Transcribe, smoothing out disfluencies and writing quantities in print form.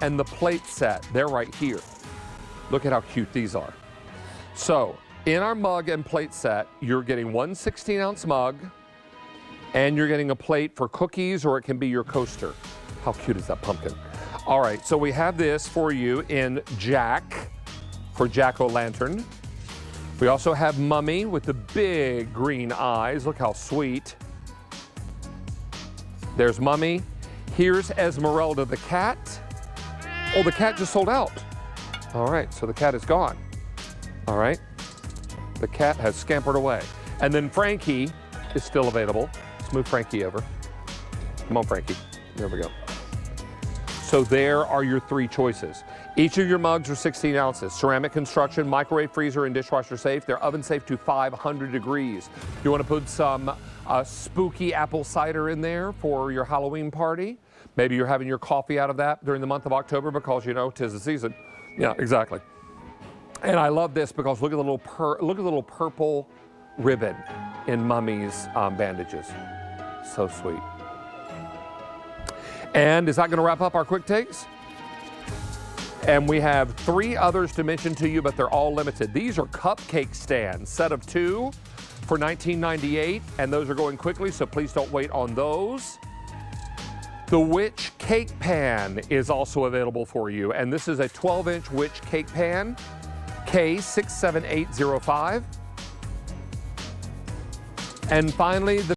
and the plate set. They're right here. Look at how cute these are. So in our mug and plate set, you're getting one 16-ounce mug, and you're getting a plate for cookies, or it can be your coaster. How cute is that pumpkin? All right, so we have this for you in Jack, for Jack-o'-lantern. We also have Mummy with the big green eyes. Look how sweet. There's Mummy. Here's Esmeralda the cat. Oh, the cat just sold out. All right, so the cat is gone. All right, the cat has scampered away. And then Frankie is still available. Let's move Frankie over. Come on, Frankie. There we go. So there are your three choices. Each of your mugs are 16 ounces. Ceramic construction, microwave, freezer, and dishwasher safe. They're oven safe to 500 degrees. You want to put some spooky apple cider in there for your Halloween party. Maybe you're having your coffee out of that during the month of October because, you know, 'tis the season. Yeah, exactly. And I love this because look at the little purple ribbon in Mummy's bandages. So sweet. And is that going to wrap up our quick takes? And we have 3 others to mention to you, but they're all limited. These are cupcake stands, set of 2 for $19.98, and those are going quickly, so please don't wait on those. The Witch Cake Pan is also available for you, and this is a 12-inch Witch Cake Pan, K67805. And finally, the